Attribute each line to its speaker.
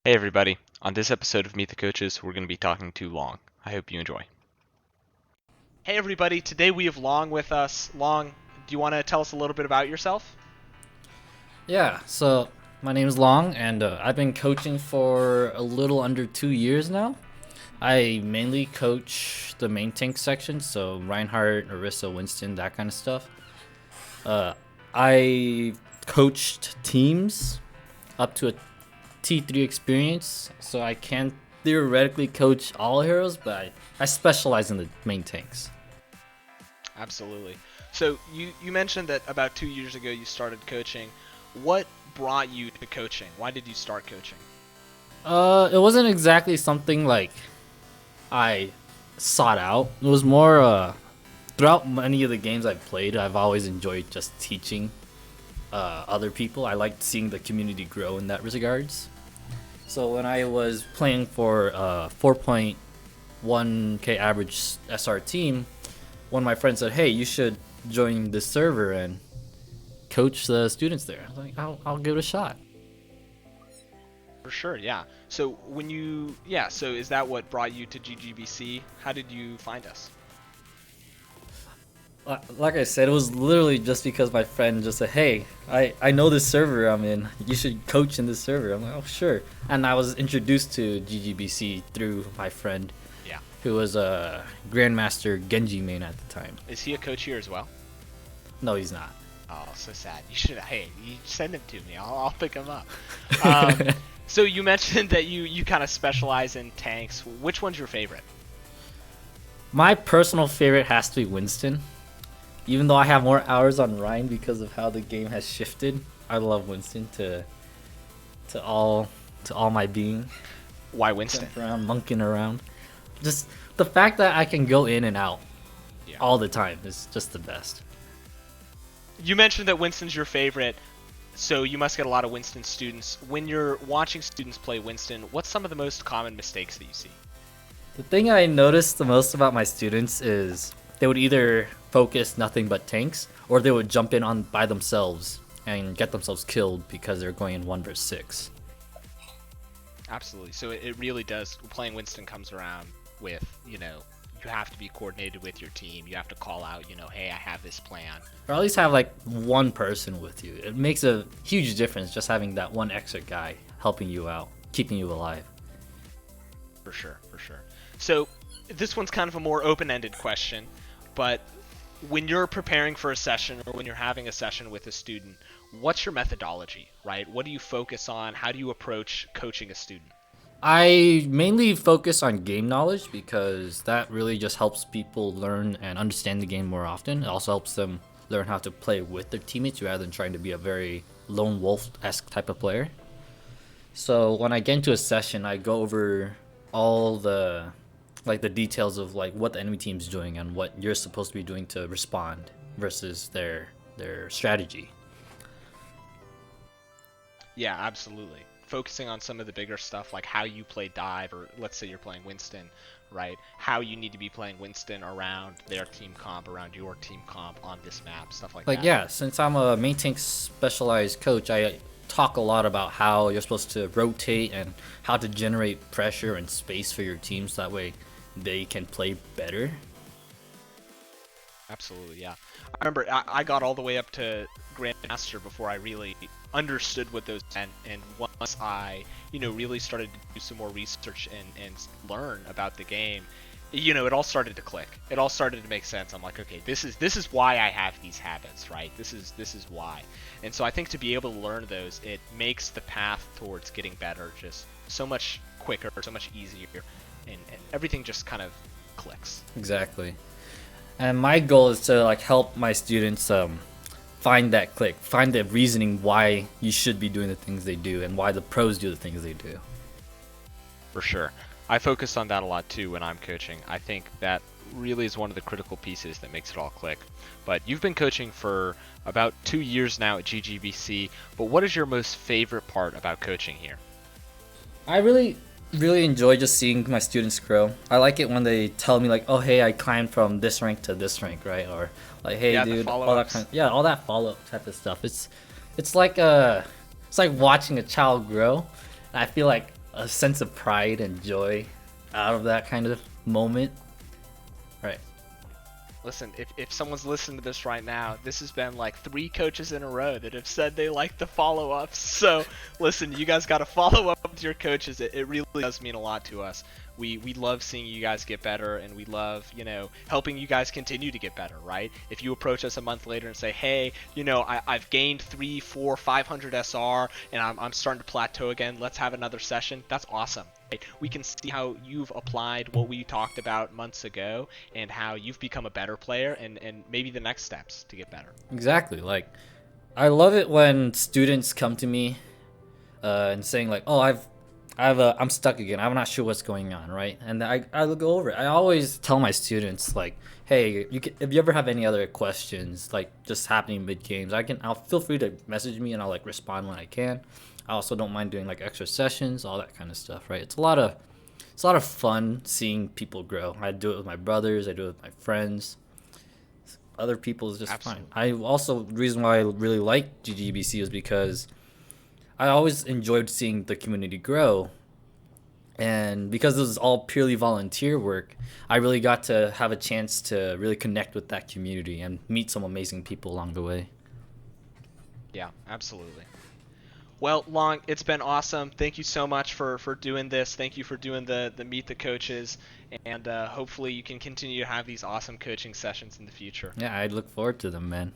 Speaker 1: Hey everybody, on this episode of Meet the Coaches, we're going to be talking to Long. I hope you enjoy.
Speaker 2: Hey everybody, today we have Long with us. Long, do you want to tell us a little bit about yourself?
Speaker 3: Yeah, so my name is Long, and I've been coaching for a little under 2 years now. I mainly coach the main tank section, so Reinhardt, Orisa, Winston, that kind of stuff. Uh, I coached teams up to a T3 experience, so I can theoretically coach all heroes, but I specialize in the main tanks.
Speaker 2: Absolutely. So you mentioned that about 2 years ago you started coaching. What brought you to coaching? Why did you start coaching?
Speaker 3: It wasn't exactly something like I sought out. It was more throughout many of the games I've played, I've always enjoyed just teaching other people. I liked seeing the community grow in that regards. So when I was playing for 4.1k average SR team, one of my friends said, "Hey, you should join this server and coach the students there." I was like, "I'll give it a shot."
Speaker 2: For sure, yeah. So is that what brought you to GGBC? How did you find us?
Speaker 3: Like I said, it was literally just because my friend just said, "Hey, I know this server I'm in. You should coach in this server." I'm like, "Oh, sure." And I was introduced to GGBC through my friend,
Speaker 2: Yeah.
Speaker 3: who was a Grandmaster Genji main at the time.
Speaker 2: Is he a coach here as well?
Speaker 3: No, he's not.
Speaker 2: Oh, so sad. You send him to me. I'll pick him up. Um, so you mentioned that you kind of specialize in tanks. Which one's your favorite?
Speaker 3: My personal favorite has to be Winston. Even though I have more hours on Ryan because of how the game has shifted, I love Winston to all to all my being.
Speaker 2: Why Winston?
Speaker 3: Jump around, monkeying around. Just the fact that I can go in and out
Speaker 2: Yeah.
Speaker 3: all the time is just the best.
Speaker 2: You mentioned that Winston's your favorite, so you must get a lot of Winston students. When you're watching students play Winston, what's some of the most common mistakes that you see?
Speaker 3: The thing I noticed the most about my students is they would either focus nothing but tanks, or they would jump in on by themselves and get themselves killed because they're going in 1 versus 6.
Speaker 2: Absolutely. So it really does. Playing Winston comes around with, you have to be coordinated with your team. You have to call out, hey, I have this plan.
Speaker 3: Or at least have like one person with you. It makes a huge difference just having that one extra guy helping you out, keeping you alive.
Speaker 2: For sure, for sure. So this one's kind of a more open-ended question, but when you're preparing for a session or when you're having a session with a student, what's your methodology, right? What do you focus on? How do you approach coaching a student?
Speaker 3: I mainly focus on game knowledge because that really just helps people learn and understand the game more often. It also helps them learn how to play with their teammates rather than trying to be a very lone wolf-esque type of player. So when I get into a session, I go over all the details of like what the enemy team's doing and what you're supposed to be doing to respond versus their strategy.
Speaker 2: Yeah, absolutely. Focusing on some of the bigger stuff like how you play dive, or let's say you're playing Winston, right? How you need to be playing Winston around their team comp, around your team comp on this map, stuff like
Speaker 3: Like
Speaker 2: that.
Speaker 3: yeah, since I'm a main tank specialized coach, I talk a lot about how you're supposed to rotate and how to generate pressure and space for your teams. That way, they can play better.
Speaker 2: Absolutely, yeah. I remember I got all the way up to Grandmaster before I really understood what those meant, and once I, really started to do some more research and learn about the game, it all started to click. It all started to make sense. I'm like, okay, this is why I have these habits, right? This is why. And so I think to be able to learn those, it makes the path towards getting better just so much quicker, so much easier, and everything just kind of clicks.
Speaker 3: Exactly. And my goal is to like help my students find that click, find the reasoning why you should be doing the things they do and why the pros do the things they do.
Speaker 1: For sure. I focus on that a lot too when I'm coaching. I think that really is one of the critical pieces that makes it all click. But you've been coaching for about 2 years now at GGBC, but what is your most favorite part about coaching here?
Speaker 3: I really enjoy just seeing my students grow. I like it when they tell me like, "Oh, hey, I climbed from this rank to this rank," right? Or like, "Hey,
Speaker 2: Yeah, the
Speaker 3: dude," all that
Speaker 2: follow-ups.
Speaker 3: all that follow up type of stuff. It's like it's like watching a child grow. And I feel like a sense of pride and joy out of that kind of moment. Right.
Speaker 2: Listen, if someone's listening to this right now, this has been like 3 coaches in a row that have said they like the follow-ups. So, listen, you guys got to follow up with your coaches. It really does mean a lot to us. We love seeing you guys get better, and we love, helping you guys continue to get better, right? If you approach us a month later and say, hey, I've gained 3, 4, 500 SR, and I'm starting to plateau again, let's have another session, that's awesome. Right? We can see how you've applied what we talked about months ago and how you've become a better player and maybe the next steps to get better.
Speaker 3: Exactly. Like, I love it when students come to me and saying like, "Oh, I'm stuck again. I'm not sure what's going on." Right? And I go over it. I always tell my students like, "Hey, if you ever have any other questions like just happening mid games, I'll feel free to message me and I'll like respond when I can. I also don't mind doing like extra sessions, all that kind of stuff. Right? It's a lot of fun seeing people grow. I do it with my brothers. I do it with my friends. Other people is just
Speaker 2: Absolutely.
Speaker 3: fine. The reason why I really like GGBC is because I always enjoyed seeing the community grow, and because this is all purely volunteer work, I really got to have a chance to really connect with that community and meet some amazing people along the way.
Speaker 2: Yeah, absolutely. Well, Long, it's been awesome. Thank you so much for doing this. Thank you for doing the Meet the Coaches, and hopefully you can continue to have these awesome coaching sessions in the future.
Speaker 3: Yeah, I look forward to them, man.